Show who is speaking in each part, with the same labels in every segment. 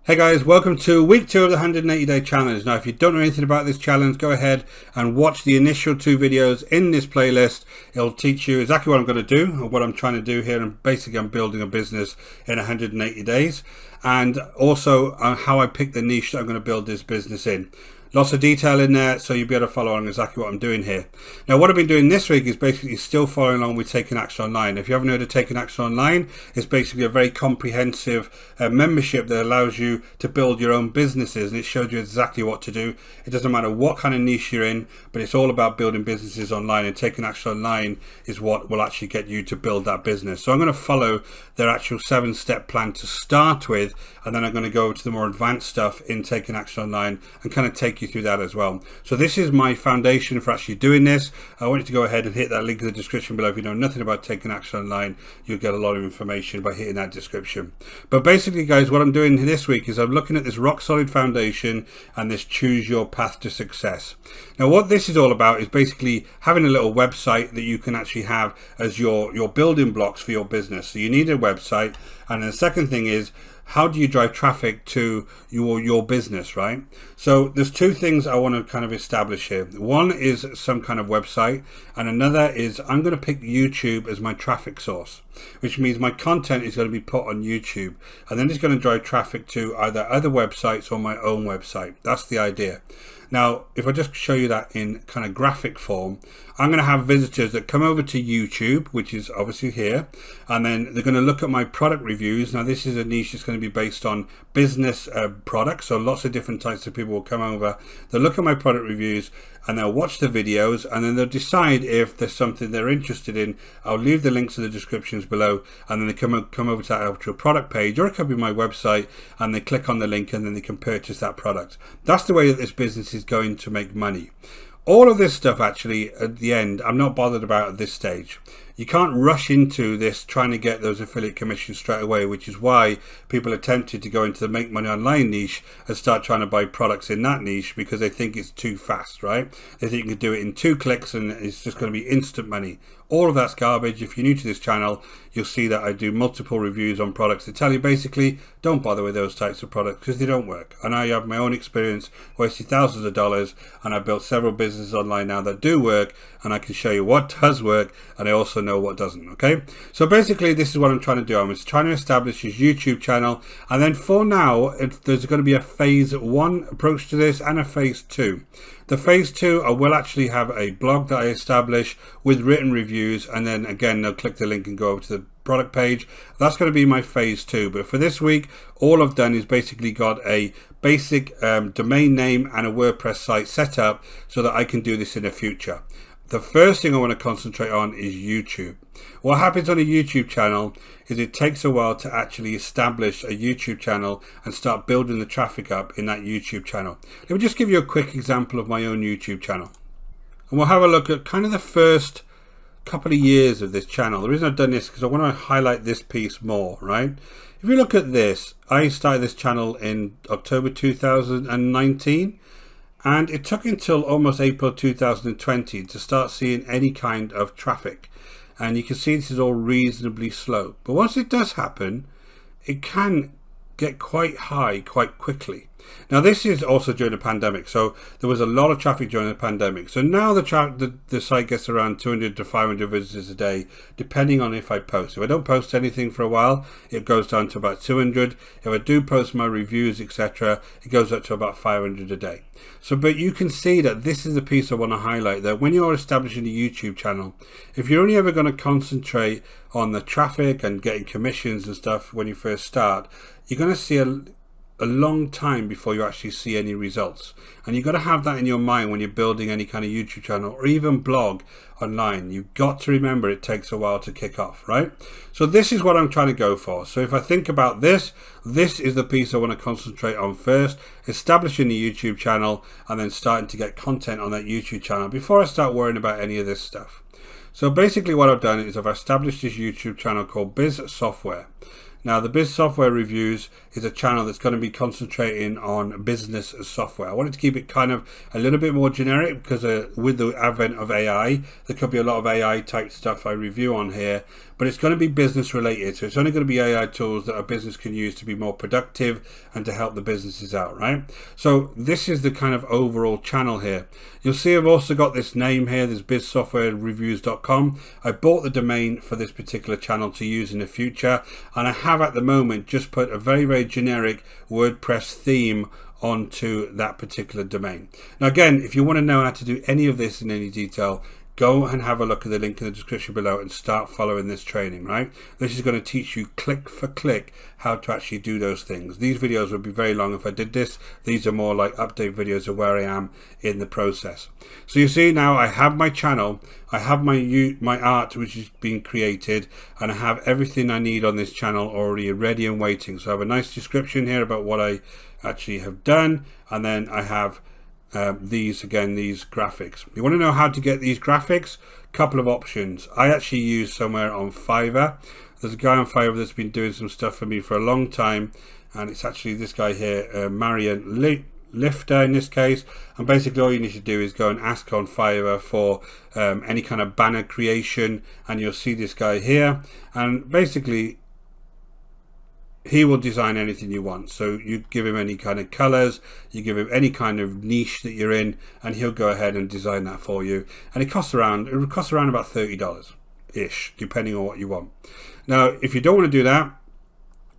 Speaker 1: Hey guys, welcome to week 2 of the 180 day challenge. Now if you don't know anything about this challenge, go ahead and watch the initial 2 videos in this playlist. It'll teach you exactly what I'm going to do or what I'm trying to do here, and basically I'm building a business in 180 days, and also how I pick the niche that I'm going to build this business in. Lots of detail in there, so you'll be able to follow along exactly what I'm doing here. Now, what I've been doing this week is basically still following along with Taking Action Online. If you haven't heard of Taking Action Online, it's basically a very comprehensive membership that allows you to build your own businesses, and it shows you exactly what to do. It doesn't matter what kind of niche you're in, but it's all about building businesses online, and Taking Action Online is what will actually get you to build that business. So I'm going to follow their actual 7-step plan to start with, and then I'm going to go to the more advanced stuff in Taking Action Online and kind of take you through that as well. So this is my foundation for actually doing this. I want you to go ahead and hit that link in the description below. If you know nothing about Taking Action Online, you'll get a lot of information by hitting that description. But basically guys, what I'm doing this week is I'm looking at this rock solid foundation and this choose your path to success. Now what this is all about is basically having a little website that you can actually have as your building blocks for your business. So you need a website, and then the second thing is, how do you drive traffic to your business, right? So there's 2 things I want to kind of establish here. One is some kind of website, and another is I'm going to pick YouTube as my traffic source, which means my content is going to be put on YouTube, and then it's going to drive traffic to either other websites or my own website. That's the idea. Now, if I just show you that in kind of graphic form, I'm going to have visitors that come over to YouTube, which is obviously here, and then they're going to look at my product reviews. Now, this is a niche that's going to be based on business products, so lots of different types of people will come over. They'll look at my product reviews, and they'll watch the videos, and then they'll decide if there's something they're interested in. I'll leave the links in the descriptions below, and then they come over to that actual product page, or it could be my website, and they click on the link, and then they can purchase that product. That's the way that this business is going to make money. All of this stuff, actually, at the end, I'm not bothered about at this stage. You can't rush into this trying to get those affiliate commissions straight away, which is why people are tempted to go into the make money online niche and start trying to buy products in that niche, because they think it's too fast, right? They think you can do it in 2 clicks and it's just going to be instant money. All of that's garbage. If you're new to this channel, you'll see that I do multiple reviews on products that tell you basically don't bother with those types of products because they don't work. And I have my own experience wasting thousands of dollars, and I've built several businesses online now that do work, and I can show you what does work, and I also know what doesn't. Okay, so basically this is what I'm trying to do. I'm just trying to establish this YouTube channel, and then for now there's going to be a phase 1 approach to this and a phase 2. The phase 2, I will actually have a blog that I establish with written reviews, and then again they'll click the link and go over to the product page. That's going to be my phase 2. But for this week, all I've done is basically got a basic domain name and a WordPress site set up so that I can do this in the future. The first thing I want to concentrate on is YouTube. What happens on a YouTube channel is it takes a while to actually establish a YouTube channel and start building the traffic up in that YouTube channel. Let me just give you a quick example of my own YouTube channel. And we'll have a look at kind of the first couple of years of this channel. The reason I've done this is because I want to highlight this piece more, right? If you look at this, I started this channel in October 2019. And it took until almost April 2020 to start seeing any kind of traffic. And you can see this is all reasonably slow. But once it does happen, it can get quite high quite quickly. Now this is also during the pandemic, so there was a lot of traffic during the pandemic. So now the site gets around 200 to 500 visitors a day, depending on if I post. If I don't post anything for a while, it goes down to about 200. If I do post my reviews, etc., it goes up to about 500 a day. So, but you can see that this is the piece I want to highlight, that when you're establishing a YouTube channel, if you're only ever going to concentrate on the traffic and getting commissions and stuff when you first start, you're going to see a long time before you actually see any results. And you've got to have that in your mind when you're building any kind of YouTube channel or even blog online. You've got to remember it takes a while to kick off, right? So this is what I'm trying to go for. So if I think about this is the piece I want to concentrate on first, establishing the YouTube channel and then starting to get content on that YouTube channel before I start worrying about any of this stuff. So basically what I've done is I've established this YouTube channel called Biz Software. Now, the Biz Software Reviews is a channel that's going to be concentrating on business software. I wanted to keep it kind of a little bit more generic because with the advent of AI, there could be a lot of AI type stuff I review on here, but it's going to be business related. So it's only going to be AI tools that a business can use to be more productive and to help the businesses out, right? So this is the kind of overall channel here. You'll see I've also got this name here, this bizsoftwarereviews.com. I bought the domain for this particular channel to use in the future, and I have at the moment just put a very, very generic WordPress theme onto that particular domain. Now again, if you want to know how to do any of this in any detail, go and have a look at the link in the description below and start following this training, right? This is going to teach you click for click how to actually do those things. These videos would be very long if I did this. These are more like update videos of where I am in the process. So you see now I have my channel, I have my art which is being created, and I have everything I need on this channel already ready and waiting. So I have a nice description here about what I actually have done, and then I have these graphics. You want to know how to get these graphics? Couple of options. I actually use somewhere on Fiverr. There's a guy on Fiverr that's been doing some stuff for me for a long time, and it's actually this guy here, Marian Lifter in this case. And basically all you need to do is go and ask on Fiverr for any kind of banner creation, and you'll see this guy here, and basically he will design anything you want. So you give him any kind of colors, you give him any kind of niche that you're in, and he'll go ahead and design that for you. And it costs around about $30 ish, depending on what you want. Now, if you don't want to do that,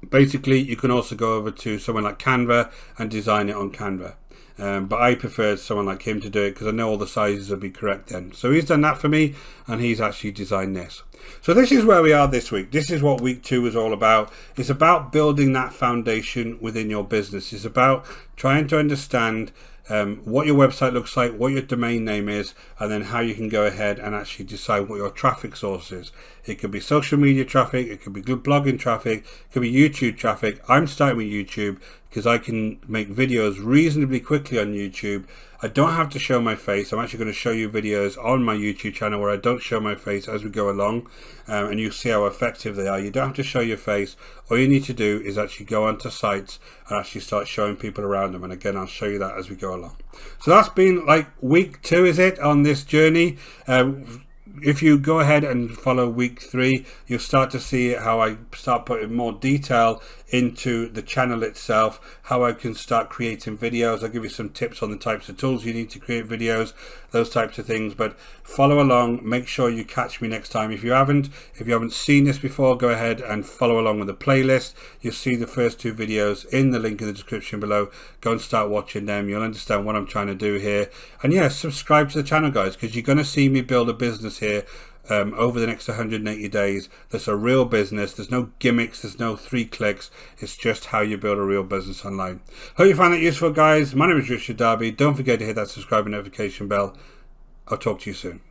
Speaker 1: basically you can also go over to someone like Canva and design it on Canva. But I prefer someone like him to do it because I know all the sizes will be correct then. So he's done that for me, and he's actually designed this. So this is where we are this week. This is what week 2 is all about. It's about building that foundation within your business. It's about trying to understand what your website looks like, what your domain name is, and then how you can go ahead and actually decide what your traffic source is. It could be social media traffic, it could be good blogging traffic, it could be YouTube traffic. I'm starting with YouTube because I can make videos reasonably quickly on YouTube. I don't have to show my face. I'm actually going to show you videos on my YouTube channel where I don't show my face as we go along, and you'll see how effective they are. You don't have to show your face. All you need to do is actually go onto sites and actually start showing people around them, and again I'll show you that as we go along. So that's been like week 2, is it, on this journey. If you go ahead and follow week 3, you'll start to see how I start putting more detail into the channel itself, how I can start creating videos. I'll give you some tips on the types of tools you need to create videos, those types of things. But follow along, make sure you catch me next time. If you haven't seen this before, go ahead and follow along with the playlist. You'll see the first 2 videos in the link in the description below. Go and start watching them. You'll understand what I'm trying to do here. And yeah, subscribe to the channel, guys, because you're going to see me build a business here over the next 180 days. That's a real business. There's no gimmicks, there's no 3 clicks. It's just how you build a real business online. Hope you found that useful, guys. My name is Richard Darby. Don't forget to hit that subscribe and notification bell. I'll talk to you soon.